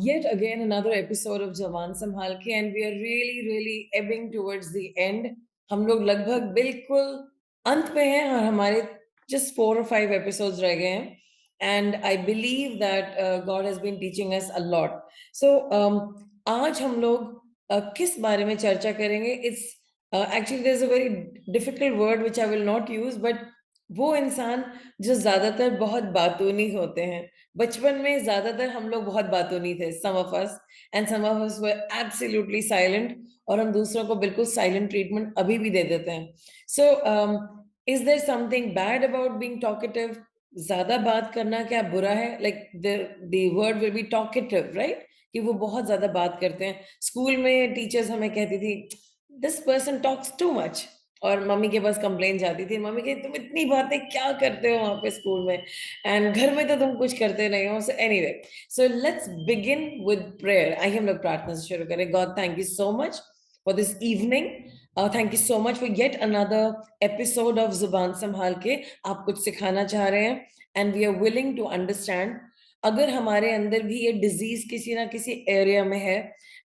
yet again another episode of Jawan Samhal Ke, and we are really ebbing towards the end. हम लोग लगभग बिल्कुल अंत में हैं और हमारे just 4 or 5 episodes रह गए हैं. And I believe that God has been teaching us a lot. So आज हम लोग किस बारे में चर्चा करेंगे? It's actually there's a very difficult word which I will not use, but वो इंसान जो ज्यादातर बहुत बातूनी होते हैं. बचपन में ज्यादातर हम लोग बहुत बातूनी थे, some of us, and some of us were absolutely silent, और हम दूसरों को बिल्कुल साइलेंट ट्रीटमेंट अभी भी दे देते हैं. So is there something bad about being talkative? ज्यादा बात करना क्या बुरा है? Like the word will be talkative, right? कि वो बहुत ज्यादा बात करते हैं. स्कूल में टीचर्स हमें कहती थी this person talks too much, और मम्मी के पास कंप्लेन जाती थी. मम्मी कहती तुम इतनी बातें क्या करते हो वहां पे स्कूल में, एंड घर में तो तुम कुछ करते नहीं हो. So anyway, so let's begin with prayer. आइए हम लोग प्रार्थना से शुरू करें. God, thank you so much for this evening. Thank you so much for yet another episode of Zubaan Sambhal Ke. आप कुछ सिखाना चाह रहे हैं, and we are willing to understand. अगर हमारे अंदर भी ये डिजीज किसी ना किसी एरिया में है,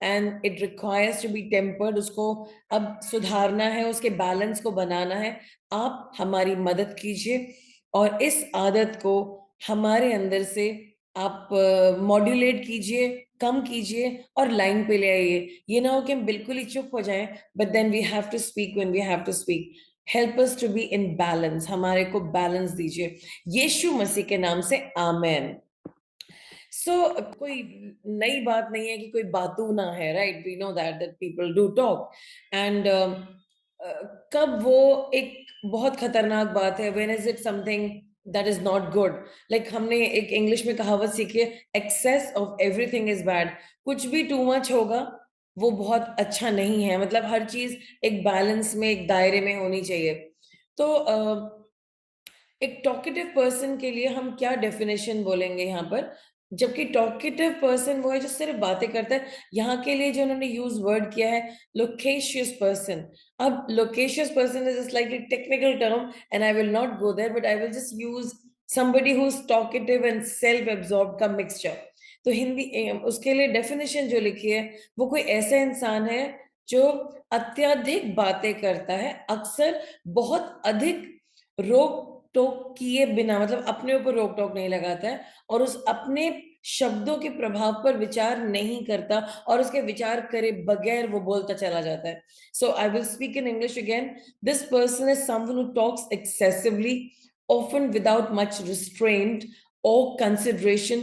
and it requires to be tempered, उसको अब सुधारना है, उसके बैलेंस को बनाना है, आप हमारी मदद कीजिए और इस आदत को हमारे अंदर से आप मॉड्यूलेट कीजिए, कम कीजिए और लाइन पे ले आइए. ये ना हो कि हम बिल्कुल ही चुप हो जाएं, but then we have to speak when we have to speak. Help us to be in balance. हमारे को बैलेंस दीजिए यीशु मसीह के नाम से, आमेन. सो कोई नई बात नहीं है कि कोई बातू ना है, right? We know that people do talk, and कब वो एक बहुत खतरनाक बात है. When is it something that is not good? Like हमने एक इंग्लिश में कहावत सीखी है, excess of everything is bad. कुछ भी टू मच होगा वो बहुत अच्छा नहीं है. मतलब हर चीज एक बैलेंस में, एक दायरे में होनी चाहिए. तो एक टॉकेटिव पर्सन के लिए हम क्या डेफिनेशन बोलेंगे यहाँ पर? जबकि टॉकेटिव पर्सन वो है जो सिर्फ बातें करता है. यहाँ के लिए जो उन्होंने यूज वर्ड किया है, लोकेशियस पर्सन. अब loquacious person is a slightly technical term, and I will not go there, but I will just use somebody who's talkative and self absorbed का मिक्सचर. तो हिंदी उसके लिए डेफिनेशन जो लिखी है, वो कोई ऐसा इंसान है जो अत्यधिक बातें करता है, अक्सर बहुत अधिक रोक टोक किए बिना, मतलब अपने ऊपर रोक टोक नहीं लगाता है, और उस अपने शब्दों के प्रभाव पर विचार नहीं करता, और उसके विचार करे बगैर वो बोलता चला जाता है. So I will speak in English again. This person is someone who talks excessively, often without much restraint or consideration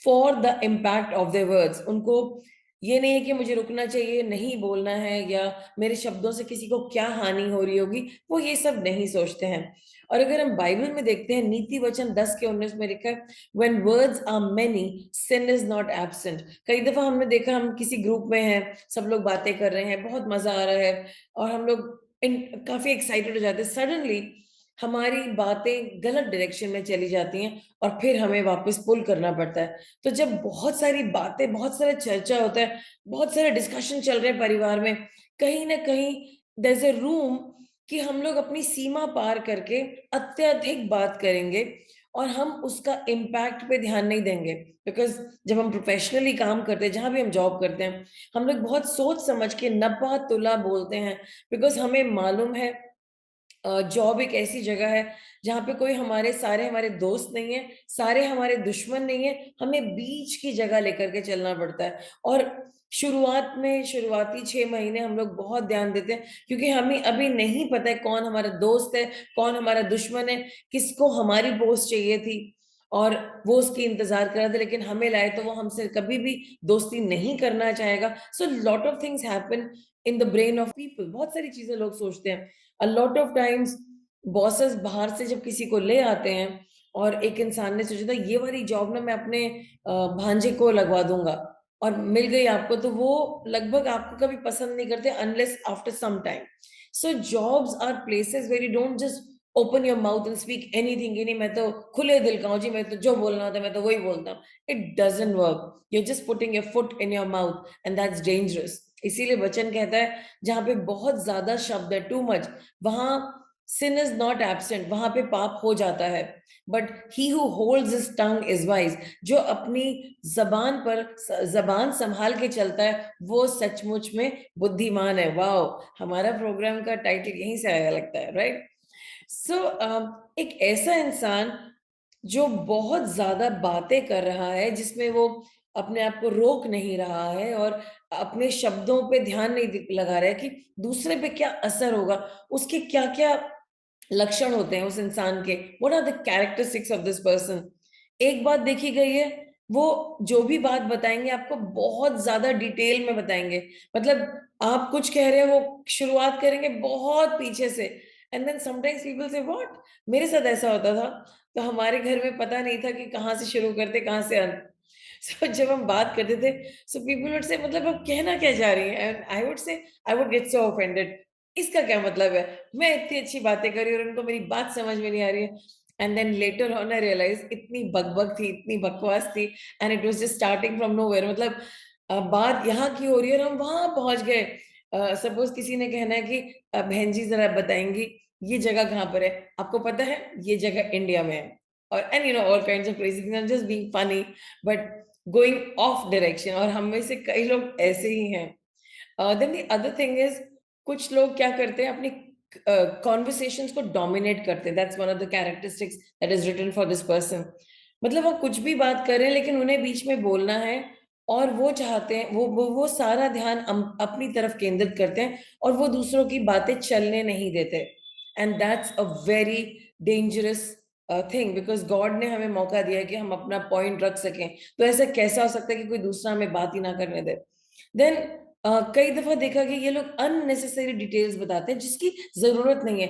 for the impact of their words. उनको ये नहीं है कि मुझे रुकना चाहिए, नहीं बोलना है, या मेरे शब्दों से किसी को क्या हानि हो रही होगी, वो ये सब नहीं सोचते हैं. और अगर हम बाइबल में देखते हैं, नीति वचन 10 के 19 में लिखा है, when words are many sin is not absent. कई दफा हमने देखा, हम किसी ग्रुप में हैं, सब लोग बातें कर रहे हैं, बहुत मजा आ रहा है, और हम लोग काफी एक्साइटेड हो जाते हैं. सडनली हमारी बातें गलत डायरेक्शन में चली जाती हैं, और फिर हमें वापस पुल करना पड़ता है. तो जब बहुत सारी बातें, बहुत सारा चर्चा होता है, बहुत सारे डिस्कशन चल रहे हैं परिवार में, कहीं ना कहीं देयर इज अ रूम कि हम लोग अपनी सीमा पार करके अत्यधिक बात करेंगे, और हम उसका इम्पैक्ट पे ध्यान नहीं देंगे. बिकॉज जब हम प्रोफेशनली काम करते हैं, जहां भी हम जॉब करते हैं, हम लोग बहुत सोच समझ के नपा तुला बोलते हैं. बिकॉज हमें मालूम है जॉब एक ऐसी जगह है जहाँ पे कोई सारे हमारे दोस्त नहीं है, सारे हमारे दुश्मन नहीं है. हमें बीच की जगह लेकर के चलना पड़ता है. और शुरुआत में, शुरुआती 6 महीने हम लोग बहुत ध्यान देते हैं, क्योंकि हमें अभी नहीं पता है कौन हमारा दोस्त है, कौन हमारा दुश्मन है, किसको हमारी पोस्ट चाहिए थी, और वो उसकी इंतजार कर रहा था, लेकिन हमें लाए तो वो हमसे कभी भी दोस्ती नहीं करना चाहेगा. So lot of things happen in the brain of people. बहुत सारी चीजें लोग सोचते हैं. A lot of times bosses बाहर से जब किसी को ले आते हैं, और एक इंसान ने सोचा था ये वाली जॉब ना मैं अपने भांजे को लगवा दूंगा, और मिल गई आपको, तो वो लगभग आपको कभी पसंद नहीं करते unless after some time. So jobs are places where you don't just open your mouth and speak anything. नहीं, मैं तो खुले दिल का हूँ जी, मैं तो जो बोलना होता है मैं तो वही बोलता हूँ. It doesn't work. You just putting your foot in your mouth, and that's dangerous. इसीलिए वचन कहता है जहां पे बहुत ज्यादा शब्द है, टू मच, वहां sin is not absent, वहां पे पाप हो जाता है, but he who holds his tongue is wise, जो अपनी जबान संभाल के चलता है वो सचमुच में बुद्धिमान है। वाओ, हमारा प्रोग्राम का टाइटल यहीं से आया लगता है, राइट? सो एक ऐसा इंसान जो बहुत ज्यादा बातें कर रहा है, जिसमें वो अपने आप को रोक नहीं रहा है और अपने शब्दों पे ध्यान नहीं लगा रहा है कि दूसरे पे क्या असर होगा, उसके क्या क्या लक्षण होते हैं उस इंसान के, what are the characteristics of this person. एक बात देखी गई है, वो जो भी बात बताएंगे आपको बहुत ज्यादा डिटेल में बताएंगे। मतलब आप कुछ कह रहे हैं, वो शुरुआत करेंगे बहुत पीछे से, एंड देन समटाइम्स पीपल से व्हाट, मेरे साथ ऐसा होता था, तो हमारे घर में पता नहीं था कि कहाँ से शुरू करते कहाँ से अंत। सो जब हम बात करते थे, सो पीपल वुड से मतलब आप कहना क्या चाह रही हैं, and I would say I would get so offended, इसका क्या मतलब है, मैं इतनी अच्छी बातें कर रही हूँ और उनको मेरी बात समझ में नहीं आ रही है। And then later on I realise इतनी बकबक थी, इतनी बकवास थी, and it was just starting from nowhere. मतलब बात यहाँ की हो रही है और हम वहां पहुंच गए। सपोज किसी ने कहना है कि बहन जी जरा बताएंगी ये जगह कहाँ पर है, आपको पता है ये जगह इंडिया में है, और and you know all kinds of crazy things, I am just being funny but going off direction, और हम में से कई लोग ऐसे ही हैं। Then the other thing is, कुछ लोग क्या करते हैं, अपनी कॉन्वर्सेशंस को डोमिनेट करते हैं, that's one of the characteristics that is written for this person. मतलब वो कुछ भी बात कर रहे हैं लेकिन उन्हें बीच में बोलना है, और वो चाहते हैं वो सारा ध्यान अपनी तरफ केंद्रित करते हैं, और वो दूसरों की बातें चलने नहीं देते। And that's a very dangerous thing, because God ने हमें मौका दिया है कि हम अपना पॉइंट रख सकें, तो ऐसा कैसा हो सकता है कि कोई दूसरा हमें बात ही ना करने दे। देन कई दफा देखा कि ये लोग अननेसेसरी डिटेल्स बताते हैं जिसकी जरूरत नहीं है।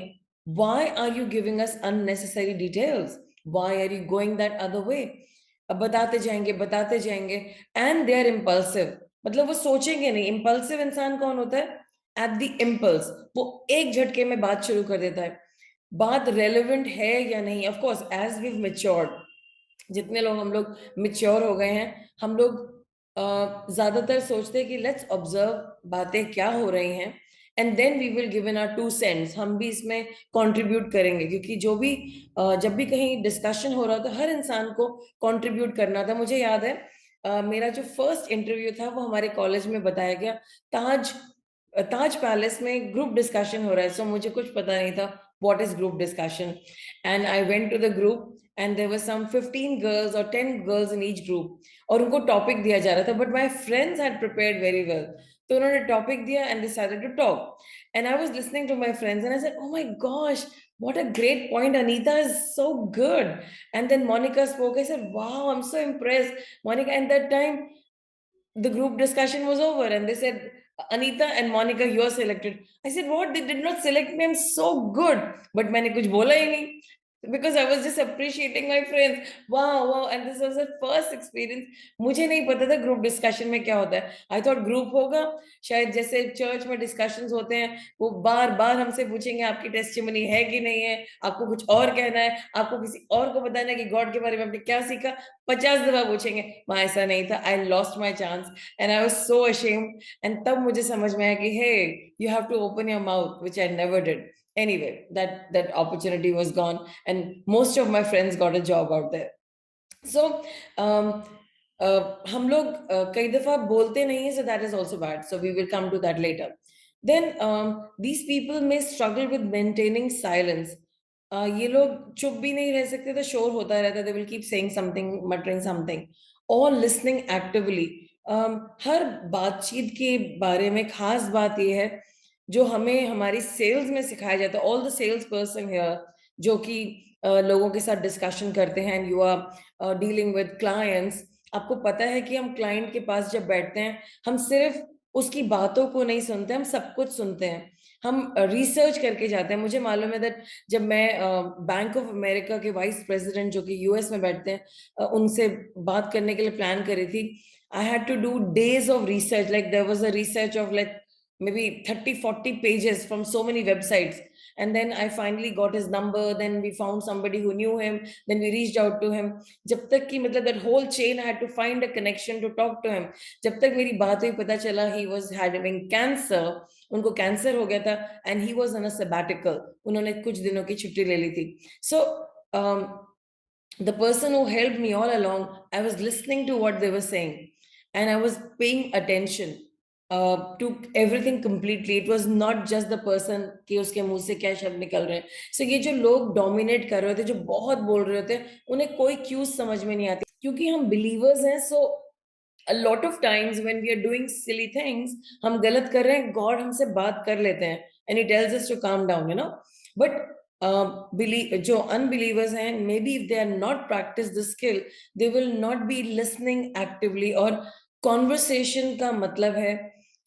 Why are you giving us unnecessary details, why are you going that other way? अब बताते जाएंगे, एंड दे आर इम्पल्सिव, मतलब वो सोचेंगे नहीं। इम्पल्सिव इंसान कौन होता है? एट द इम्पल्स, वो एक झटके में बात शुरू कर देता है। बात रेलेवेंट है या नहीं, of course as we matured, जितने लोग हम लोग मेच्योर हो गए हैं, हम लोग ज्यादातर सोचते हैं कि लेट्स ऑब्जर्व बातें क्या हो रही हैं, and then we will give in our 2 cents, हम भी इसमें कंट्रीब्यूट करेंगे, क्योंकि जो भी जब भी कहीं डिस्कशन हो रहा था हर इंसान को कंट्रीब्यूट करना था। मुझे याद है मेरा जो फर्स्ट इंटरव्यू था वो हमारे कॉलेज में बताया गया, ताज ताज पैलेस में ग्रुप डिस्कशन हो रहा है। सो मुझे कुछ पता नहीं था what is group discussion, and I went to the group, and there were some 15 girls और 10 गर्ल्स इन ईच ग्रुप, और उनको टॉपिक दिया जा रहा था, but my friends had prepared very well. तो उन्होंने टॉपिक दिया and decided to talk, and I was listening to my friends and I said, "oh my gosh, what a great point, Anita is so good." And then Monica spoke. I said, "Wow, I'm so impressed, Monica." And that time the group discussion was over and they said, "Anita and Monica, you're selected." I said, "What? They did not select me. I'm so good." But मैंने कुछ बोला ही नहीं, because I was just appreciating my friends. Wow, wow. And this was the first experience. मुझे नहीं पता था group discussion में क्या होता है। I thought ग्रुप होगा, शायद जैसे चर्च में डिस्कशंस होते हैं, वो बार बार हमसे पूछेंगे आपकी टेस्टिमनी है कि नहीं है, आपको कुछ और कहना है, आपको किसी और को बताना है कि गॉड के बारे में आपने क्या सीखा, 50 दफा पूछेंगे। वहां ऐसा नहीं था। I lost my chance and I was so ashamed, and तब मुझे समझ में आया कि hey, you have to open your mouth, which I never did. Anyway, that opportunity was gone, and most of my friends got a job out there. So um, हम लोग कई दफा बोलते नहीं है, so that is also bad, so we will come to that later. Then these people may struggle with maintaining silence. ये लोग चुप भी नहीं रह सकते, तो शोर होता रहता है, they will keep saying something, muttering something, or listening actively. हर बातचीत के बारे में खास बात ये है जो हमें हमारी सेल्स में सिखाया जाता है। All the sales person here जो कि लोगों के साथ डिस्कशन करते हैं, and you are dealing with clients, आपको पता है कि हम क्लाइंट के पास जब बैठते हैं, हम सिर्फ उसकी बातों को नहीं सुनते, हम सब कुछ सुनते हैं, हम रिसर्च करके जाते हैं। मुझे मालूम है दैट जब मैं बैंक ऑफ अमेरिका के वाइस प्रेसिडेंट जो कि यूएस में बैठते हैं, उनसे बात करने के लिए प्लान करी थी, I had to do days of research, like there was a research of like maybe 30-40 pages from so many websites, and then I finally got his number, then we found somebody who knew him, then we reached out to him. जब तक कि मतलब that whole chain, I had to find a connection to talk to him. जब तक मेरी बात हुई, पता चला he was having cancer, उनको कैंसर हो गया था, and he was on a sabbatical, उन्होंने कुछ दिनों की छुट्टी ले ली थी. So um, the person who helped me all along, I was listening to what they were saying, and I was paying attention to everything completely. It was not just the person कि उसके मुंह से क्या शब्द निकल रहे हैं. So ये जो लोग dominate कर रहे होते, जो बहुत बोल रहे होते, उन्हें कोई cues समझ में नहीं आती, क्योंकि हम believers हैं. So a lot of times when we are doing silly things, हम गलत कर रहे हैं, God हमसे बात कर लेते हैं, and He tells us to calm down, you know. But जो unbelievers हैं, maybe if they are not practice this skill, they will not be listening actively. और conversation का मतलब है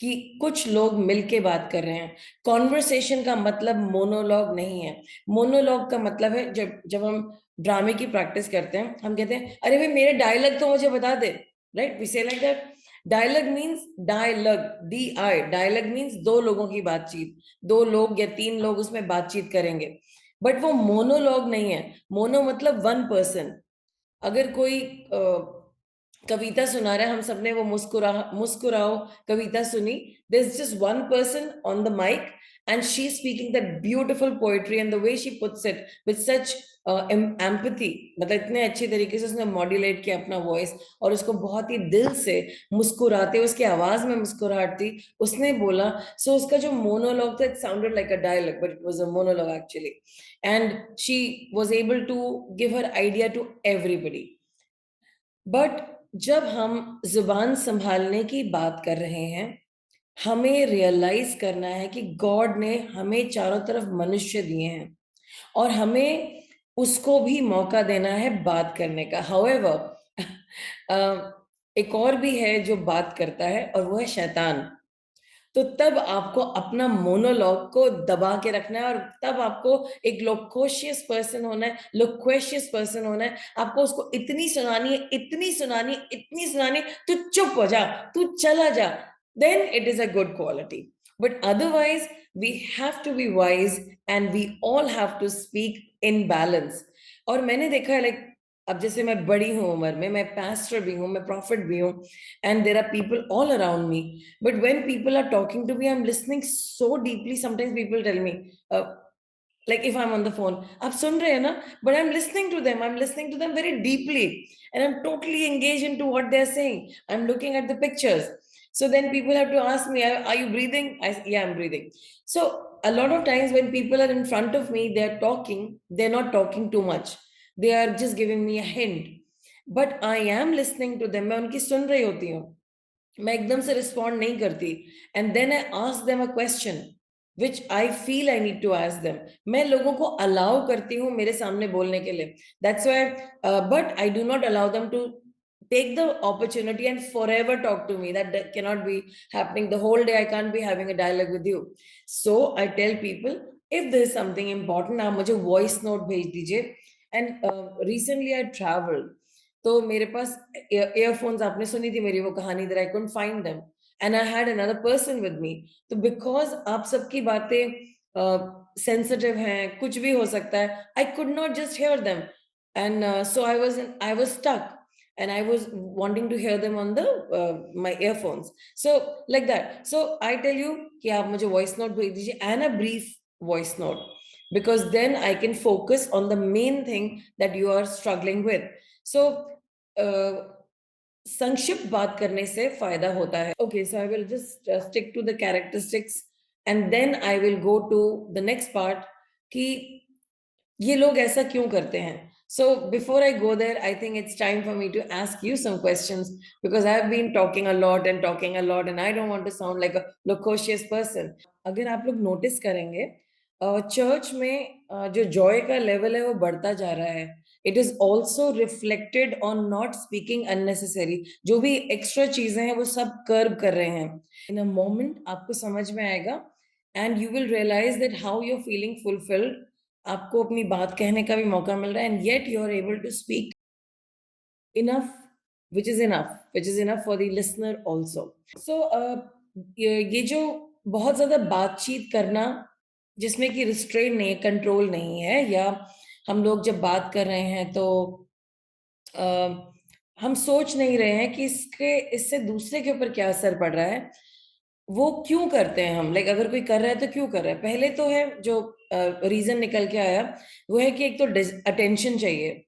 कि कुछ लोग मिलके बात कर रहे हैं. Conversation का मतलब मोनोलॉग नहीं है. मोनोलॉग का मतलब है जब जब हम ड्रामे की प्रैक्टिस करते हैं, हम कहते हैं, अरे भाई मेरे डायलॉग तो मुझे बता दे. Right? We say like that. Dialogue means dialogue, D-I. Dialogue means दो लोगों की बातचीत, दो लोग या तीन लोग उसमें बातचीत करेंगे. बट वो मोनोलॉग नहीं है. मोनो मतलब वन पर्सन. अगर कोई कविता सुना रहा है, हम सबने वो मुस्कुराओ कविता सुनी. There's just one person on the mic, and she's speaking that beautiful poetry, and the way she puts it with such empathy, मतलब इतने अच्छे तरीके से उसने मॉड्यूलेट किया अपना वॉइस, और उसको बहुत ही दिल से मुस्कुराते, उसकी आवाज में मुस्कुराहट थी, उसने बोला. सो उसका जो मोनोलॉग था, it sounded like a dialogue, but it was a monologue actually. And she was able to give her idea to everybody. But जब हम जुबान संभालने की बात कर रहे हैं, हमें रियलाइज करना है कि गॉड ने हमें चारों तरफ मनुष्य दिए हैं, और हमें उसको भी मौका देना है बात करने का. हाउएवर एक और भी है जो बात करता है, और वो है शैतान. तो तब आपको अपना मोनोलॉग को दबा के रखना है, और तब आपको एक लोक्वेशियस पर्सन होना है, लोक्वेशियस पर्सन होना है. आपको उसको इतनी सुनानी है, इतनी सुनानी, इतनी सुनानी, तू चुप हो जा, तू चला जा. Then it is a good quality. But otherwise we have to be wise, and we all have to speak in balance. और मैंने देखा है, लाइक, अब जैसे मैं बड़ी हूं उम्र में, मैं पास्टर भी हूं, मैं प्रॉफिट भी हूं, and there are people all around me. But when people are talking to me, I'm listening so deeply. Sometimes people tell me, uh, like if I'm on the phone, "आप सुन रहे हैं ना?" But I'm listening to them. I'm listening to them very deeply, and I'm totally engaged into what they're saying. I'm looking at the pictures. So then people have to ask me, "Are you breathing?" Yeah, I'm breathing. So a lot of times when people are in front of me, they're talking. They're not talking too much. They are just giving me a hint. But I am listening to them. मैं उनकी सुन रही होती हूँ. मैं एकदम से respond नहीं करती. And then I ask them a question which I feel I need to ask them. मैं लोगों को अलाउ करती हूँ मेरे सामने बोलने के लिए. That's why, but I do not allow them to take the opportunity and forever talk to me. That cannot be happening. The whole day I can't be having a dialogue with you. So I tell people, if there is something important, आप मुझे voice note भेज दीजिए. And recently I traveled, तो मेरे पास earphones, आपने सुनी थी मेरी वो कहानी, that I couldn't find them, and I had another person with me. तो because आप सबकी बातें sensitive हैं, कुछ भी हो सकता है, I could not just hear them. And so I was stuck, and I was wanting to hear them on the my earphones. So like that. So I tell you कि आप मुझे voice note भेज दीजिए, and a brief voice note, because then I can focus on the main thing that you are struggling with. So संक्षिप्त बात करने से फायदा होता है. Okay, so I will just stick to the characteristics, and then I will go to the next part कि ये लोग ऐसा क्यों करते हैं. So before I go there, I think it's time for me to ask you some questions, because I've been talking a lot and talking a lot, and I don't want to sound like a loquacious person. अगर आप लोग notice करेंगे, church में जो Joy का level है वो बढ़ता जा रहा है. It is also reflected on not speaking unnecessary. जो भी एक्स्ट्रा चीजें हैं वो सब कर्व कर रहे हैं. इन अ मोमेंट आपको समझ में आएगा, and you will realise that how you are feeling fulfilled. आपको अपनी बात कहने का भी मौका मिल रहा है, and yet you are able to speak enough, which is enough for the listener also. So ये जो बहुत ज्यादा बातचीत करना जिसमें कि रिस्ट्रेन नहीं है, कंट्रोल नहीं है, या हम लोग जब बात कर रहे हैं तो अ, हम सोच नहीं रहे हैं कि इससे दूसरे के ऊपर क्या असर पड़ रहा है। वो क्यों करते हैं हम? लाइक अगर कोई कर रहा है तो क्यों कर रहा है? पहले तो है जो रीज़न निकल के आया, वो है कि एक तो अटेंशन चाहिए।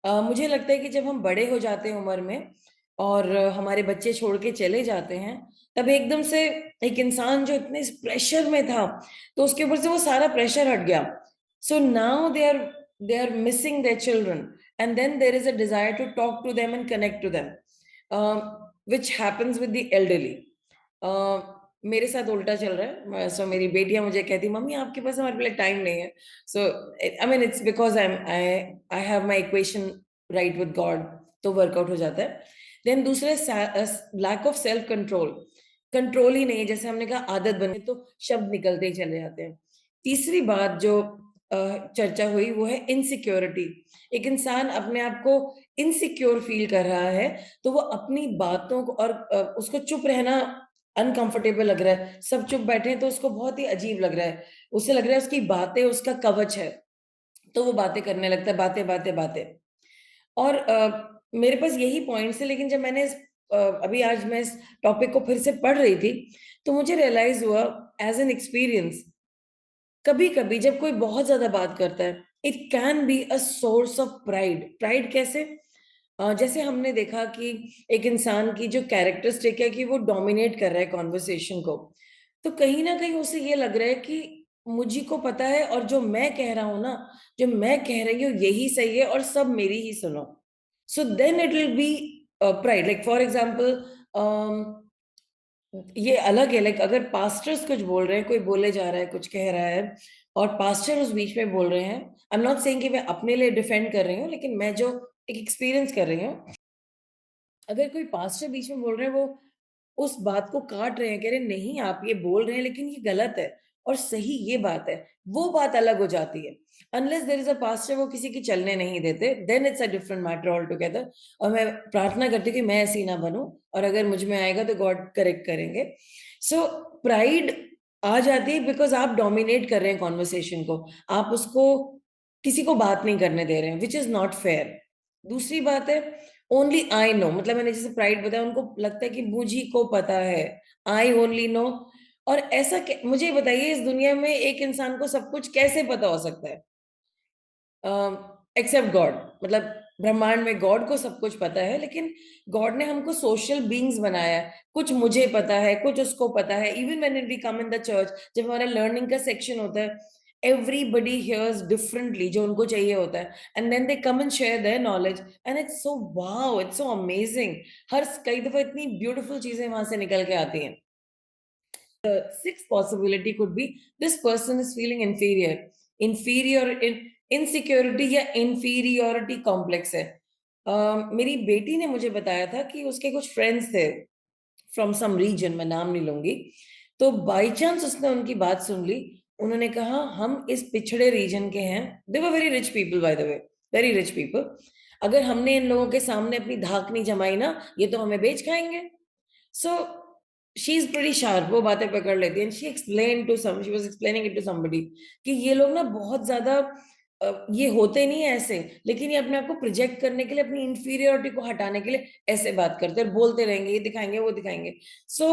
मुझे लगता है कि जब हम बड़े हो जाते हैं उम्र में और हमारे बच्चे छोड़ के चले जाते हैं, तब एकदम से एक इंसान जो इतने इस प्रेशर में था, तो उसके ऊपर से वो सारा प्रेशर हट गया। So now they are missing their children, and then there is a desire to talk to them and connect to them, which happens with the elderly. मेरे साथ उल्टा चल रहा है। सो मेरी बेटियाँ मुझे कहती, "मम्मी आपके पास हमारे लिए टाइम नहीं है।" So I mean it's because I have my equation right with God, तो वर्कआउट हो जाता है। देन दूसरा lack of self control, control ही नहीं है, जैसे हमने कहा आदत बनी तो शब्द निकलते ही चले जाते हैं। तीसरी बात जो चर्चा हुई वो है इनसिक्योरिटी। एक इंसान अपने आप को इनसिक्योर फ़ील कर रहा है, तो वो अपनी बातों को और उसको चुप रहना अनकंफर्टेबल लग रहा है। सब चुप बैठे हैं तो उसको बहुत ही अजीब लग रहा है। उसे लग रहा है उसकी बातें उसका कवच है, तो वो बातें करने लगता है, बातें, बातें, बातें। और मेरे पास यही पॉइंट्स है, लेकिन जब मैंने अभी आज मैं इस टॉपिक को फिर से पढ़ रही थी, तो मुझे रियलाइज़ हुआ एज़ एन एक्सपीरियंस, कभी-कभी जब कोई बहुत ज़्यादा बात करता है, it can be a source of pride. Pride कैसे? जैसे हमने देखा कि एक इंसान की जो कैरेक्टरिस्टिक है कि वो डोमिनेट कर रहा है कन्वर्सेशन को, तो कहीं न कहीं उसे ये लग रहा है कि मुझी को पता है और जो मैं कह रहा हूँ ना, जो मैं कह रही हूँ यही सही है और सब मेरी ही सुनो। So then it will be pride. Like for example um ये अलग है, लाइक अगर पास्टर्स कुछ बोल रहे हैं, कोई बोले जा रहा है, कुछ कह रहा है और पास्टर उस बीच में बोल रहे हैं। आई एम नॉट सेइंग कि मैं अपने लिए डिफेंड कर रही हूँ, लेकिन मैं जो एक एक्सपीरियंस कर रही हूँ, अगर कोई पास्टर बीच में बोल रहे हैं, वो उस बात को काट रहे हैं, कह रहे हैं नहीं आप ये बोल रहे हैं लेकिन ये गलत है और सही ये बात है, वो बात अलग हो जाती है। Unless there is a pastor, वो किसी की चलने नहीं देते, then it's a different matter altogether. और मैं प्रार्थना करती हूँ कि मैं ऐसी ना बनूँ, और अगर मुझ में आएगा तो गॉड करेक्ट करेंगे। सो प्राइड आ जाती है बिकॉज़ आप डोमिनेट कर रहे हैं कन्वर्सेशन को, आप उसको किसी को बात नहीं करने दे रहे हैं, व्हिच इज़ नॉट फेयर। दूसरी बात है ओनली आई नो, मतलब मैंने जैसे प्राइड बताया, उनको लगता है कि मुझी को पता है, आई ओनली नो। और ऐसा मुझे ये बताइए, इस दुनिया में एक इंसान को सब कुछ कैसे पता हो सकता है एक्सेप्ट गॉड? मतलब ब्रह्मांड में गॉड को सब कुछ पता है, लेकिन गॉड ने हमको सोशल बीइंग्स बनाया है। कुछ मुझे पता है, कुछ उसको पता है। Even when we come in the church, जब हमारा लर्निंग का सेक्शन होता है, एवरीबॉडी हियर्स डिफरेंटली जो उनको चाहिए होता है, and then they come and share their knowledge, and it's so wow, it's so amazing. हर कई दफा इतनी ब्यूटीफुल चीजें वहां से निकल के आती हैं। The sixth possibility could be this person is feeling insecurity या inferiority complex है। मेरी बेटी ने मुझे बताया था कि उसके कुछ फ्रेंड्स थे फ्रॉम सम रीजन, मैं नाम नहीं लूंगी। तो बाय चांस उसने उनकी बात सुन ली। उन्होंने कहा हम इस पिछड़े रीजन के हैं। They were very rich people, by the way, very rich people. अगर हमने इन लोगों के सामने अपनी धाक नहीं जमाई ना, ये तो हमें बेच खाएंगे। So she is pretty sharp, वो बातें पकड़ लेती है। She was explaining it to somebody कि ये लोग ना बहुत ज्यादा ये होते नहीं है ऐसे, लेकिन ये अपने आप को प्रोजेक्ट करने के लिए, अपनी इंफीरियोरिटी को हटाने के लिए ऐसे बात करते हैं और बोलते रहेंगे, ये दिखाएंगे वो दिखाएंगे। सो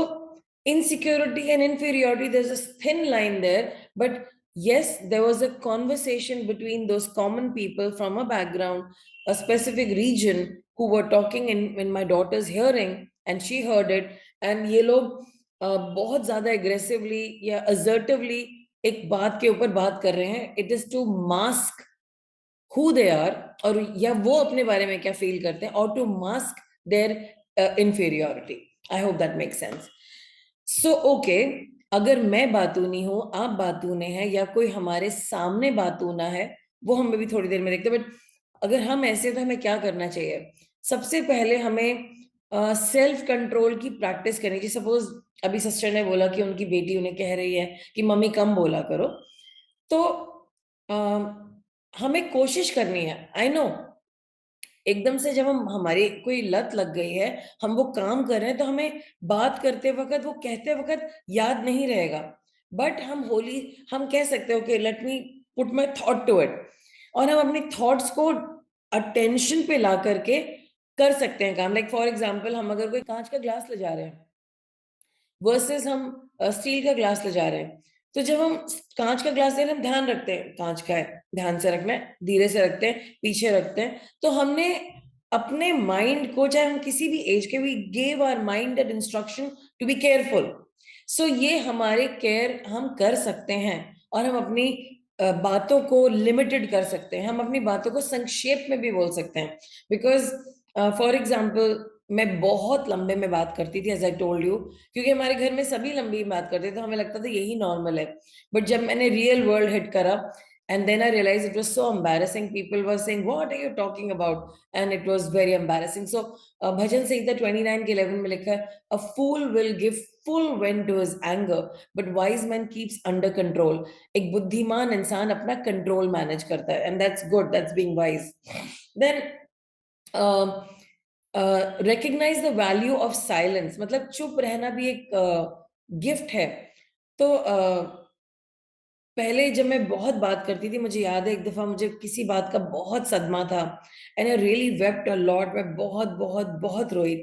insecurity and inferiority, there's a thin line there, but yes, there was a conversation between those common people from a background, a specific region, who were talking in my daughter's hearing, and she heard it। And ये लोग बहुत ज्यादा aggressively या assertively एक बात के ऊपर बात कर रहे हैं। It is to mask who they are, और या वो अपने बारे में क्या फील करते हैं, और to mask their inferiority. I hope that make sense. So okay, अगर मैं बातूनी हूं, आप बातूने हैं, या कोई हमारे सामने बातूना है, वो हम भी थोड़ी देर में देखते हैं। बट अगर हम ऐसे, तो हमें क्या करना चाहिए? सबसे पहले हमें सेल्फ कंट्रोल की प्रैक्टिस करनी चाहिए। सपोज अभी सिस्टर ने बोला कि उनकी बेटी उन्हें कह रही है कि मम्मी कम बोला करो, तो अ, हमें कोशिश करनी है। आई नो एकदम से जब हम हमारी कोई लत लग गई है, हम वो काम कर रहे हैं, तो हमें बात करते वक़्त, वो कहते वक़्त याद नहीं रहेगा। बट हम कह सकते हैं okay let me put my thought to it, और हम अपनी थॉट्स को अटेंशन पे ला करके कर सकते हैं काम। लाइक फॉर एग्जांपल, हम अगर कोई कांच का ग्लास ले जा रहे हैं वर्सेस हम स्टील का ग्लास ले जा रहे हैं, तो जब हम कांच का ग्लास ले रहे हैं, हम ध्यान रखते हैं कांच का है, ध्यान से रखना है, धीरे से रखते हैं, पीछे रखते हैं, तो हमने अपने माइंड को, चाहे हम किसी भी एज के, we gave our mind that instruction to be careful. So ये हमारे केयर हम कर सकते हैं, और हम अपनी बातों को लिमिटेड कर सकते हैं, हम अपनी बातों को संक्षेप में भी बोल सकते हैं। बिकॉज फॉर एग्जाम्पल, मैं बहुत लंबे में बात करती थी, एज आई टोल्ड यू, क्योंकि हमारे घर में सभी लंबी बात करते थे, तो हमें लगता था यही नॉर्मल है। बट जब मैंने रियल वर्ल्ड हिट करा, and then I realize it was so embarrassing, people were saying what are you talking about, and it was very embarrassing. So भजन संहिता 29:11 में लिखा है, a fool will give full vent to his anger, but wise man keeps under control. एक बुद्धिमान इंसान अपना control manage करता है, and that's good, that's being wise. Then recognize the value of silence, मतलब चुप रहना भी एक गिफ्ट है। तो पहले जब मैं बहुत बात करती थी, मुझे याद है एक दफा मुझे किसी बात का बहुत सदमा था, and I really wept a lot, मैं बहुत बहुत बहुत रोई।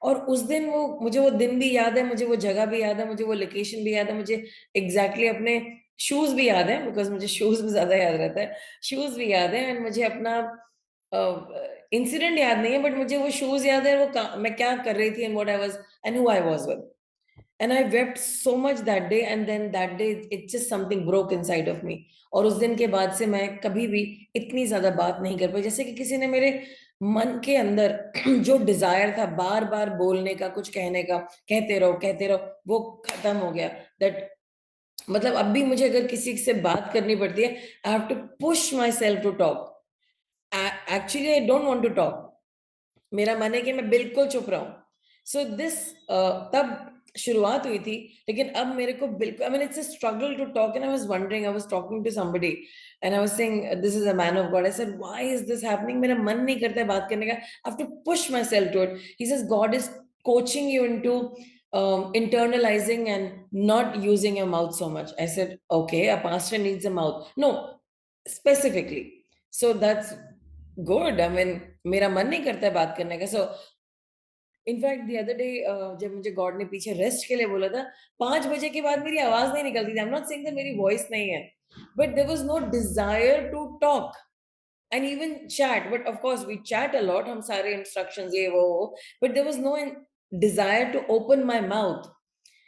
और उस दिन मुझे वो दिन भी याद है, मुझे वो जगह भी याद है, मुझे वो लोकेशन भी याद है, मुझे एग्जैक्टली अपने शूज भी याद है, बिकॉज मुझे शूज में ज्यादा याद रहता है। शूज भी याद है, एंड मुझे अपना इंसिडेंट याद नहीं है, बट मुझे वो शूज याद है, मैं क्या कर रही थी, and what I was, and who I was with. And I wept so much that day, and then that day it just something broke inside of me. और उस दिन के बाद से मैं कभी भी इतनी ज्यादा बात नहीं कर पाई, जैसे कि किसी ने मेरे मन के अंदर जो डिजायर था बार बार बोलने का, कुछ कहने का, कहते रहो, वो खत्म हो गया। दैट मतलब अब भी मुझे अगर किसी से बात करनी पड़ती है, I have to push myself to talk. Actually I don't want to talk, मेरा मन है कि मैं बिल्कुल चुप रहूं। सो दिस तब शुरुआत हुई थी, लेकिन अब मेरे को बिल्कुल, I mean it's a struggle to talk, and I was wondering, I was talking to somebody, and I was saying this is a man of God, I said why is this happening, मेरा मन नहीं करता है बात करने का, I have to push myself to it. He says God is coaching you into internalizing and not using your mouth so much. I said, okay, a pastor needs a mouth. No, specifically. So that's good. I mean, मेरा मन नहीं करता है बात करने का। So in fact the other day जब मुझे गॉड ने पीछे रेस्ट के लिए बोला था, 5 बजे के बाद मेरी आवाज नहीं निकलती थी। I am not saying that मेरी वॉइस नहीं है, but there was no desire to talk and even chat. But of course we chat a lot, हम सारे इंस्ट्रक्शंस ये वो, but there was no desire to open my mouth,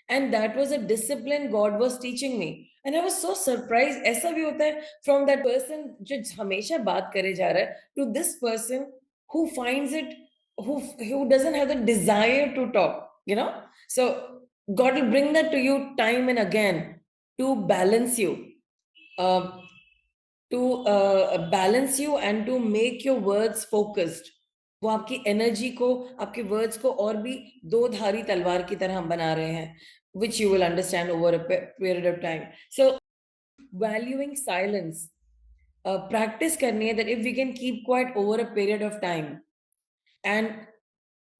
and that was a discipline God was teaching me. And I was so surprised, ऐसा भी होता है from that person जो हमेशा बात करे जा रहा है, to this person who finds it, who doesn't have the desire to talk, you know. So God will bring that to you time and again to balance you, uh, balance you and to make your words focused. वो आपकी energy को, आपके words को और भी दो धारी तलवार की तरह हम बना रहे हैं, which you will understand over a period of time. So valuing silence, practice करनी है that if we can keep quiet over a period of time and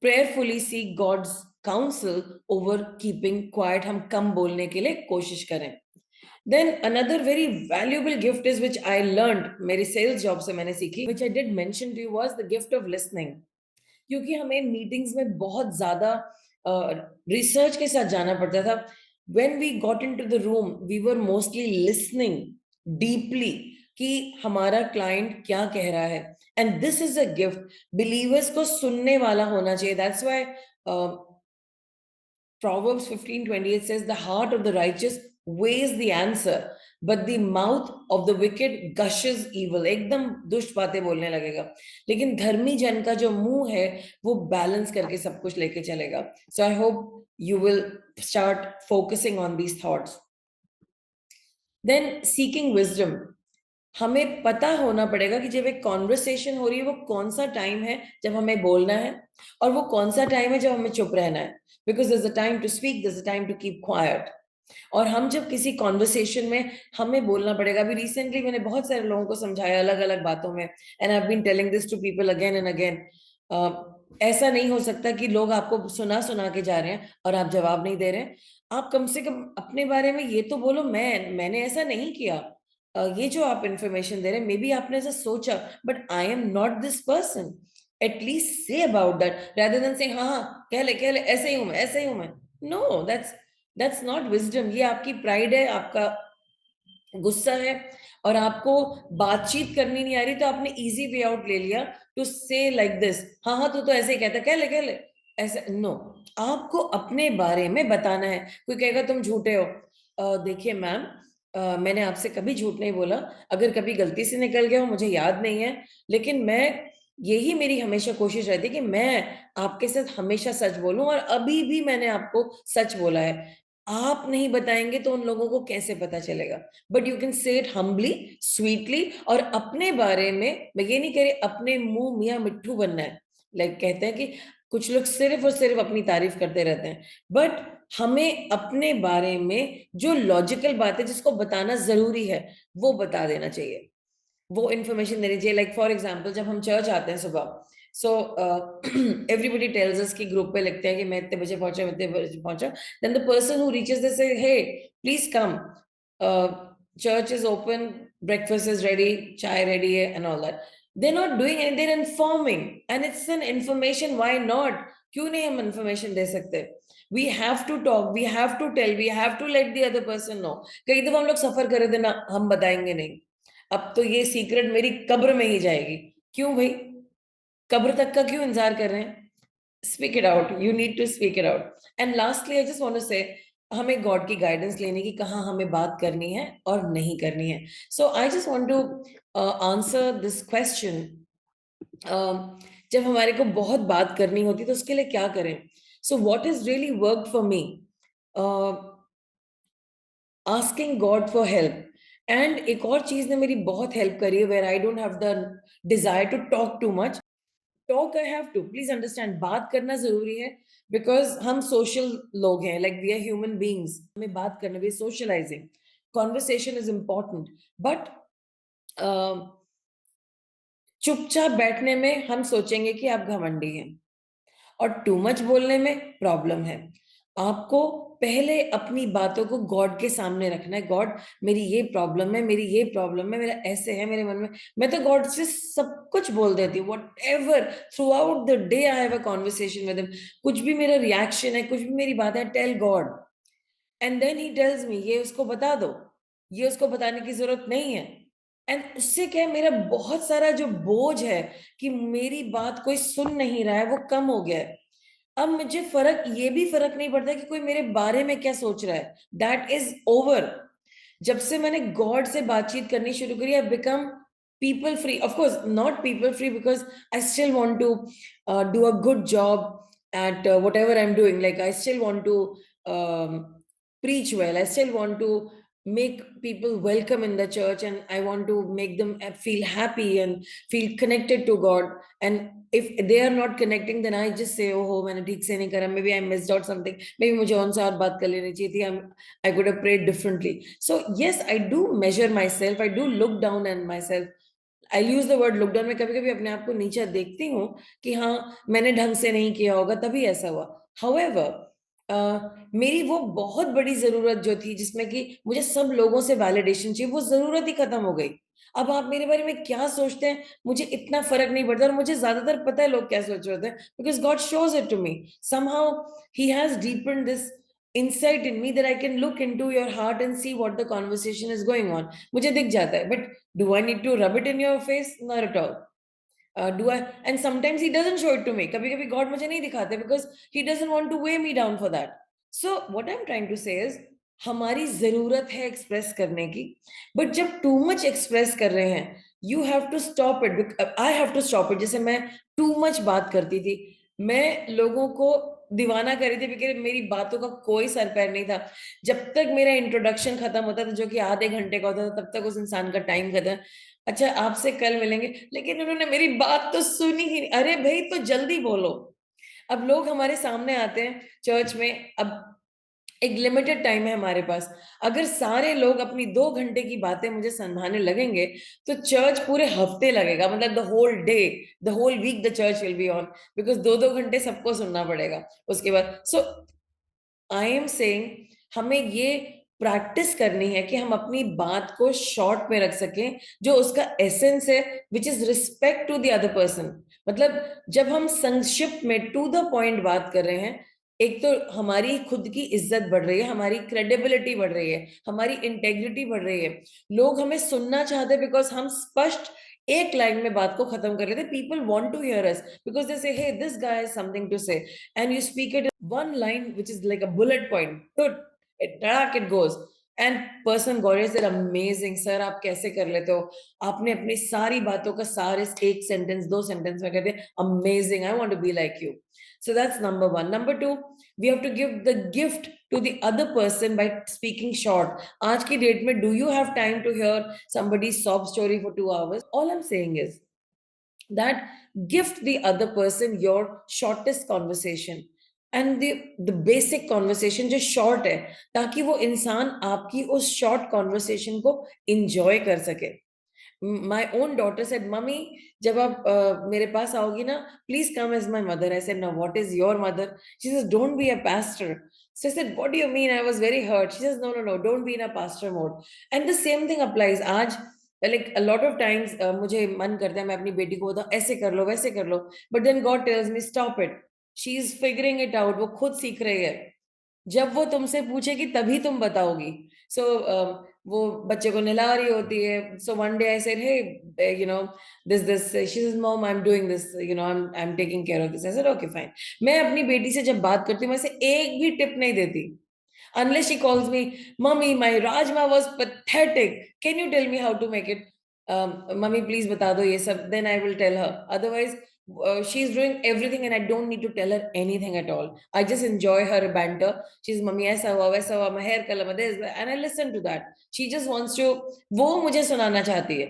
prayerfully seek God's counsel over keeping quiet, हम कम बोलने के लिए कोशिश करें। Then another very valuable gift is which I learned मेरी sales job से मैंने सीखी, which I did mention to you, was the gift of listening. क्योंकि हमें मीटिंग्स में बहुत ज्यादा रिसर्च के साथ जाना पड़ता था। When we got into the room, we were mostly listening deeply कि हमारा क्लाइंट क्या कह रहा है, and this is a gift. Believers को सुनने वाला होना चाहिए। That's why Proverbs 15:28 says, the heart of the righteous weighs the answer, but the mouth of the wicked gushes evil. एकदम दुष्ट बातें बोलने लगेगा, लेकिन धर्मी जन का जो मुंह है वो बैलेंस करके सब कुछ लेके चलेगा। So I hope you will start focusing on these thoughts. Then seeking wisdom. हमें पता होना पड़ेगा कि जब एक कॉन्वर्सेशन हो रही है, वो कौन सा टाइम है जब हमें बोलना है, और वो कौन सा टाइम है जब हमें चुप रहना है। Because there is a time to speak, there is a time to keep quiet. और हम जब किसी कॉन्वर्सेशन में, हमें बोलना पड़ेगा। अभी रिसेंटली मैंने बहुत सारे लोगों को समझाया अलग अलग बातों में, and I have been telling this to people again and again. ऐसा नहीं हो सकता कि लोग आपको सुना-सुना के जा रहे हैं और आप जवाब नहीं दे रहे हैं। आप कम से कम अपने बारे में ये तो बोलो मैंने ऐसा नहीं किया। ये जो आप इन्फॉर्मेशन दे रहे हैं, मे बी आपने ऐसा सोचा, but I am not this person. At least say about that rather than saying हाँ, हाँ, कह ले, ऐसे ही हूँ मैं, ऐसे ही हूँ मैं। No, that's not wisdom. ये आपकी प्राइड है, आपका गुस्सा है, और आपको बातचीत करनी नहीं आ रही, तो आपने ईज़ी वे आउट ले लिया टू से लाइक दिस, हाँ, हाँ, तू तो ऐसे ही कहता है, कह ले, ऐसे नो। आपको अपने बारे में बताना है। कोई कहेगा तुम झूठे हो। देखिए मैम, मैंने आपसे कभी झूठ नहीं बोला। अगर कभी गलती से निकल गया हो, मुझे याद नहीं है, लेकिन यही मेरी हमेशा कोशिश रहती है कि मैं आपके साथ हमेशा सच बोलूँ, और अभी भी मैंने आपको सच बोला है। आप नहीं बताएँगे तो उन लोगों को कैसे पता चलेगा? But you can say it humbly, sweetly, और अपने बारे में मैं ये नहीं कह रही अपने मुँह मियाँ मिट्ठू बनना है। लाइक कहते हैं कि कुछ लोग सिर्फ़ और सिर्फ़ अपनी तारीफ़ करते रहते हैं। बट हमें अपने बारे में जो लॉजिकल बात है जिसको बताना ज़रूरी है, वो बता देना चाहिए। वो इन्फॉर्मेशन देनी चाहिए। लाइक फॉर एग्ज़ाम्पल जब हम चर्च आते हैं सुबह, सो एवरीबॉडी टेल्स अस कि ग्रुप पे लिखते हैं कि मैं इतने बजे पहुँचा, मैं इतने बजे पहुँचा। Then the person who reaches they say, "hey, please come, church is open, breakfast is ready, chai ready है" and all that. They are not doing and they are informing, and it's an information, why not? क्यों नहीं हम information दे सकते? We have to talk, we have to tell, we have to let the other person know. कई दफ़ा हम लोग सफ़र कर रहे थे ना, हम बताएँगे नहीं। अब तो ये सीक्रेट मेरी कब्र में ही जाएगी। क्यों भई? कब्र तक का क्यों इंतज़ार कर रहे हैं? Speak it out, you need to speak it out. And lastly I just want to say, हमें गॉड की गाइडेंस लेने की, कहाँ हमें बात करनी है और नहीं करनी है। So I just want to answer this question. जब हमारे को बहुत बात करनी होती है तो उसके लिए क्या करें? So what has really worked for me? Uh asking God for help. And एक और चीज़ ने मेरी बहुत हेल्प करी है, where I don't have the desire to talk too much. Talk I have to, please understand, बात करना ज़रूरी है, बिकॉज़ हम सोशल लोग हैं, like we are human beings, हमें बात करना, we are socializing, conversation is important. But uh, चुपचाप बैठने में हम सोचेंगे कि आप घमंडी हैं। और टू मच बोलने में प्रॉब्लम है। आपको पहले अपनी बातों को गॉड के सामने रखना है। गॉड, मेरी ये प्रॉब्लम है, मेरी ये प्रॉब्लम है, मेरा ऐसे है मेरे मन में। मैं तो गॉड से सब कुछ बोल देती हूँ, whatever, through out the day I have a conversation with him. कुछ भी मेरा रिएक्शन है, कुछ भी मेरी बात है, tell God, and then he tells me ये उसको बता दो, ये उसको बताने की ज़रूरत नहीं है। एंड उससे क्या है, मेरा बहुत सारा जो बोझ है कि मेरी बात कोई सुन नहीं रहा है, वो कम हो गया है। अब मुझे ये भी फ़र्क नहीं पड़ता कि कोई मेरे बारे में क्या सोच रहा है, दैट इज़ ओवर। जब से मैंने गॉड से बातचीत करनी शुरू करी, I become people free. Of course not people free, because I still want to do a good job at whatever I'm doing. Like I still want to preach well. I still want to make people welcome in the church, and I want to make them feel happy and feel connected to God. And if they are not connecting, then I just say, "Oh, मैंने ठीक से नहीं करा. Maybe I missed out something. Maybe मुझे उनसे और बात कर लेनी चाहिए थी. I could have prayed differently." So yes, I do measure myself. I do look down on myself. I use the word look down. मैं कभी-कभी अपने आप को नीचा देखती हूँ कि हाँ, मैंने ढंग से नहीं किया होगा तभी ऐसा हुआ। हाउएवर मेरी वो बहुत बड़ी ज़रूरत जो थी जिसमें कि मुझे सब लोगों से वैलिडेशन चाहिए, वो ज़रूरत ही खत्म हो गई। अब आप मेरे बारे में क्या सोचते हैं, मुझे इतना फ़र्क नहीं पड़ता, और मुझे ज़्यादातर पता है लोग क्या सोच रहे होते हैं, because God shows it to me. Somehow he has deepened this insight in me that I can look into your heart and see what the conversation is going on. मुझे दिख जाता है, but do I need to rub it in your face? Not at all. Do I? And sometimes he doesn't show it to me. कभी-कभी God मुझे नहीं दिखाते because he doesn't want to weigh me down for that. So what I'm trying to say is, हमारी ज़रूरत है express करने की, but जब टू मच एक्सप्रेस कर रहे हैं, you have to stop it. I have to stop it. जैसे मैं टू मच बात करती थी, मैं लोगों को दीवाना कर रही थी, क्योंकि मेरी बातों का कोई सर पैर नहीं था। जब तक मेरा इंट्रोडक्शन खत्म होता था, जो कि आधे घंटे का होता था, तब तक उस इंसान का टाइम खत्म। अच्छा, आपसे कल मिलेंगे, लेकिन उन्होंने मेरी बात तो सुनी ही नहीं। अरे भई, तो जल्दी बोलो। अब लोग हमारे सामने आते हैं चर्च में, अब एक लिमिटेड टाइम है हमारे पास। अगर सारे लोग अपनी 2 घंटे की बातें मुझे समझाने लगेंगे, तो चर्च पूरे हफ्ते लगेगा, मतलब the whole day, the whole week the church will be on, because 2-2 घंटे सबको सुनना पड़ेगा। उसके बाद आई एम सेइंग हमें ये प्रैक्टिस करनी है कि हम अपनी बात को शॉर्ट में रख सकें, जो उसका एसेंस है, which is respect to the other person. मतलब जब हम संक्षिप्त में टू द पॉइंट बात कर रहे हैं, एक तो हमारी खुद की इज्जत बढ़ रही है, हमारी क्रेडिबिलिटी बढ़ रही है, हमारी इंटेग्रिटी बढ़ रही है। लोग हमें सुनना चाहते हैं बिकॉज़ हम स्पष्ट एक लाइन में बात को खत्म कर लेते हैं। People want to hear us because they say, "hey, this guy has something to say," and you speak it in one line which is like a bullet point, it goes, and person Gaurav said, amazing sir, आप कैसे कर लेते हो, आपने अपनी सारी बातों का सार इस एक सेंटेंस 2 सेंटेंस में कहते हैं, amazing, I want to be like you. So that's number 1. Number 2, we have to give the gift to the other person by speaking short. आज की डेट में do you have time to hear somebody's sob story for 2 hours? All I'm saying is that gift the other person your shortest conversation and the basic conversation जो short है, ताकि वो इंसान आपकी उस short conversation को enjoy कर सके। My own daughter said, "Mummy, जब आप मेरे पास आओगी ना, please come as my mother." I said, "Now, what is your mother?" She says, "Don't be a pastor." So I said, "What do you mean?" I was very hurt. She says, "No, no, no, don't be in a pastor mode." And the same thing applies. आज like a lot of times मुझे मन करता है मैं अपनी बेटी को बताऊं ऐसे कर लो वैसे कर लो, but then God tells me stop it. She is figuring it out. वो खुद सीख रही है। जब वो तुमसे पूछेगी तभी तुम बताओगी। सो वो बच्चे को नहला रही होती है। So one day I said, "hey, you know, this," she says, "mom, I am doing this, you know, I am taking care of this." I said, "okay, fine." मैं अपनी बेटी से जब बात करती हूँ, मैं उसे एक भी टिप नहीं देती। Unless she calls me, "Mommy, my rajma was pathetic. Can you tell me how to make it?" Mummy, please bata do ye sab. Then I will tell her. Otherwise, she's doing everything and I don't need to tell her anything at all. I just enjoy her banter. She's, "Mummy, aisa hua, waisa hua, my hair color, this," and I listen to that. She just wants to, वो मुझे सुनाना चाहती है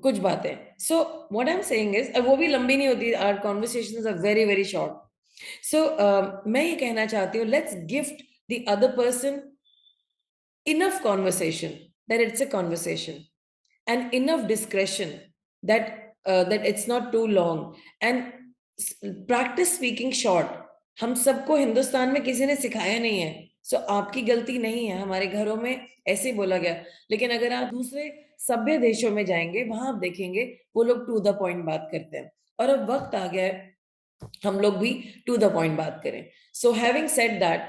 कुछ बातें। So what I'm saying is, वो भी लंबी नहीं होती, our conversations are very very short. So मैं ये कहना चाहती हूँ, let's gift the other person enough conversation that it's a conversation, and enough discretion that it's not too long, and practice speaking short. हम सबको हिंदुस्तान में किसी ने सिखाया नहीं है, सो आपकी गलती नहीं है, हमारे घरों में ऐसे ही बोला गया। लेकिन अगर आप दूसरे सभ्य देशों में जाएंगे, वहां आप देखेंगे वो लोग टू द पॉइंट बात करते हैं। और अब वक्त आ गया है हम लोग भी टू द पॉइंट बात करें। So having said that,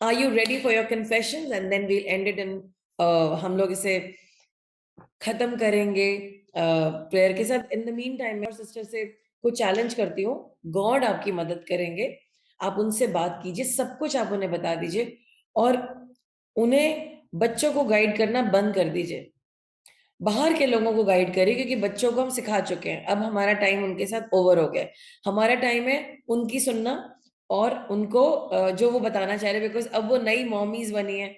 are you ready for your confessions, and then we'll end it in, हम लोग इसे खत्म करेंगे प्रेयर के साथ। इन द मीन टाइम मैं और सिस्टर से को चैलेंज करती हूँ, गॉड आपकी मदद करेंगे। आप उनसे बात कीजिए, सब कुछ आप उन्हें बता दीजिए, और उन्हें बच्चों को गाइड करना बंद कर दीजिए। बाहर के लोगों को गाइड करिए, क्योंकि बच्चों को हम सिखा चुके हैं। अब हमारा टाइम उनके साथ ओवर हो गया है। हमारा टाइम है उनकी सुनना और उनको जो वो बताना चाह रहे हैं, बिकॉज़ अब वो नई मॉमीज़ बनी हैं।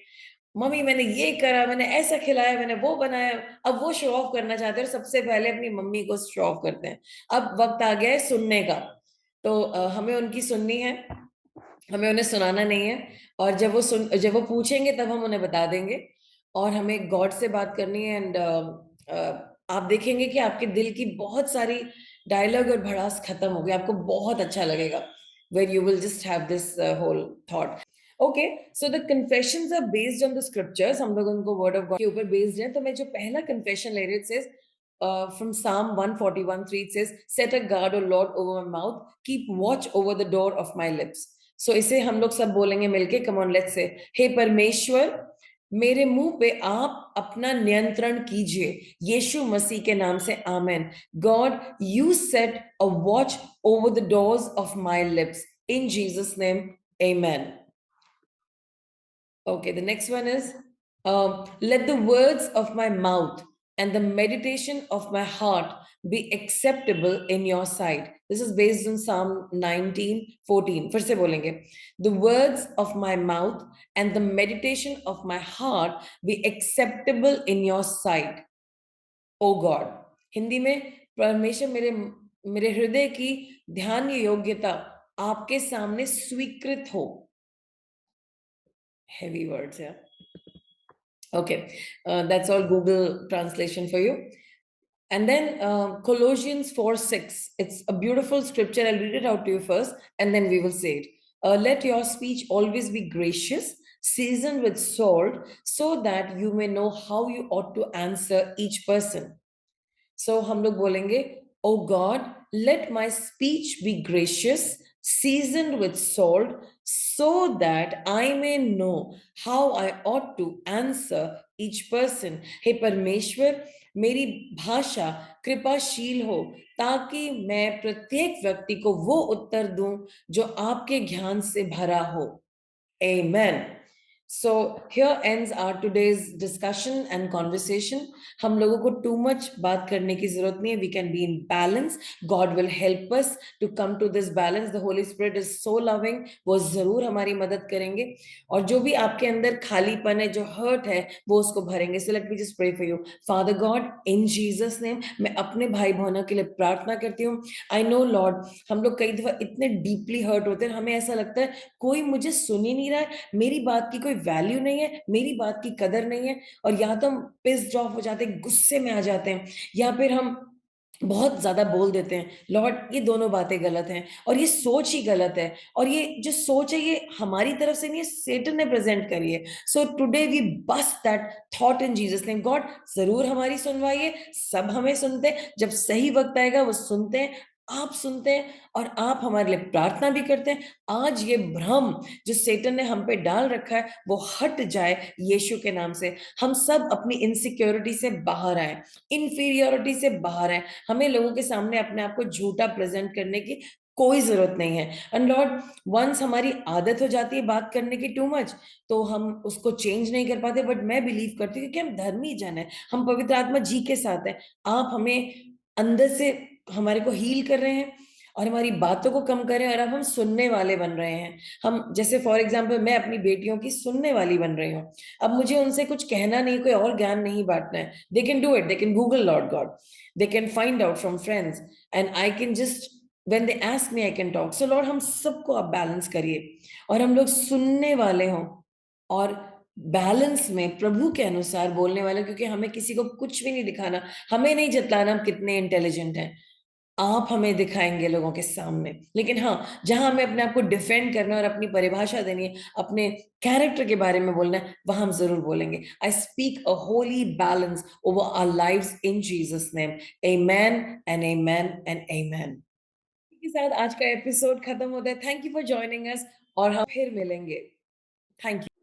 मम्मी मैंने ये करा, मैंने ऐसा खिलाया, मैंने वो बनाया। अब वो शो ऑफ करना चाहते हैं और सबसे पहले अपनी मम्मी को शो ऑफ करते हैं। अब वक़्त आ गया है सुनने का। तो हमें उनकी सुननी है, हमें उन्हें सुनाना नहीं है। और जब वो पूछेंगे तब हम उन्हें बता देंगे। और हमें गॉड से बात करनी है, एंड आप देखेंगे कि आपके दिल की बहुत सारी डायलॉग और भड़ास खत्म होगी। आपको बहुत अच्छा लगेगा, where you will just have this whole thought. Okay, so the confessions are based on the scriptures. हम लोग उनको वर्ड ऑफ गॉड के ऊपर बेस्ड हैं। तो मैं जो पहला कन्फेशन ले रही हूँ, it says from Psalm 141:3, it says, "Set a guard, O Lord, over my mouth. Keep watch over the door of my lips." So इसे हम लोग सब बोलेंगे मिलके। Come on, let's say, "हे परमेश्वर, मेरे मुंह पे आप अपना नियंत्रण कीजिए, यीशु मसीह के नाम से, amen. God, you set a watch over the doors of my lips, in Jesus name, amen." Okay, the next one is, let the words of my mouth and the meditation of my heart be acceptable in your sight. This is based on Psalm 19:14. फिर से बोलेंगे, the words of my mouth and the meditation of my heart be acceptable in your sight, O God. Hindi में, परमेश्वर, मेरे मेरे हृदय की ध्यान योग्यता आपके सामने स्वीकृत हो। Heavy words, yeah. Okay, that's all Google translation for you. And then Colossians 4 6. It's a beautiful scripture. I'll read it out to you first, and then we will say it. Let your speech always be gracious, seasoned with salt, so that you may know how you ought to answer each person. So हम लोग बोलेंगे, Oh God, let my speech be gracious, seasoned with salt, so that I may know how I ought to answer each person. हे परमेश्वर, मेरी भाषा कृपाशील हो, ताकि मैं प्रत्येक व्यक्ति को वो उत्तर दूं जो आपके ज्ञान से भरा हो. Amen. So here ends our today's discussion and conversation. हम लोगों को too much बात करने की जरूरत नहीं है. We can be in balance. God will help us to come to this balance. The Holy Spirit is so loving. वो जरूर हमारी मदद करेंगे. और जो भी आपके अंदर खालीपन है, जो hurt है, वो उसको भरेंगे. So let me just pray for you. Father God, in Jesus name, मैं अपने भाई बहनों के लिए प्रार्थना करती हूँ. I know Lord, हम लोग कई दफा इतने deeply hurt होते हैं, हमें ऐसा लगता है कोई मुझे सुन ही नहीं रहा है, मेरी बात की कोई वैल्यू नहीं है, मेरी बात की कदर नहीं है, और या तो हम पिस्ड ऑफ हो जाते हैं, गुस्से में आ जाते हैं, या फिर हम बहुत ज्यादा बोल देते हैं. लॉर्ड, ये दोनों बातें गलत हैं, और ये सोच ही गलत है, और ये जो सोच है ये हमारी तरफ से नहीं है, सेटन ने प्रेजेंट करी है. So today we bust that thought in Jesus name. God, जरूर हमारी सुनवाइए. सब हमें सुनते हैं, जब सही वक्त आएगा वो सुनते हैं, आप सुनते हैं, और आप हमारे लिए प्रार्थना भी करते हैं. आज ये भ्रम जो सेटन ने हम पे डाल रखा है वो हट जाए यीशु के नाम से. हम सब अपनी इनसिक्योरिटी से बाहर आए, इंफीरियोरिटी से बाहर आए. हमें लोगों के सामने अपने आप को झूठा प्रेजेंट करने की कोई जरूरत नहीं है. एंड लॉर्ड, वंस हमारी आदत हो जाती है बात करने की टू मच, तो हम उसको चेंज नहीं कर पाते. बट मैं बिलीव करती हूँ क्योंकि हम धर्मी जन है, हम पवित्र आत्मा जी के साथ है. आप हमें अंदर से हमारे को हील कर रहे हैं, और हमारी बातों को कम करें, और अब हम सुनने वाले बन रहे हैं. हम जैसे फॉर एग्जांपल मैं अपनी बेटियों की सुनने वाली बन रही हूँ. अब मुझे उनसे कुछ कहना नहीं, कोई और ज्ञान नहीं बांटना है. They can do it, they can Google Lord God, they can find out from friends, and I can just when they ask me I can talk. So Lord, हम सबको आप बैलेंस करिए, और हम लोग सुनने वाले हों, और बैलेंस में प्रभु के अनुसार बोलने वाले, क्योंकि हमें किसी को कुछ भी नहीं दिखाना, हमें नहीं जतलाना हम कितने इंटेलिजेंट हैं. आप हमें दिखाएंगे लोगों के सामने. लेकिन हाँ, जहां हमें अपने आप को डिफेंड करना है और अपनी परिभाषा देनी है, अपने कैरेक्टर के बारे में बोलना है, वहां हम जरूर बोलेंगे. I speak a holy balance over our lives in Jesus name. Amen and amen and amen. के साथ आज का एपिसोड खत्म होता है. Thank you for joining us, और हम फिर मिलेंगे. Thank you.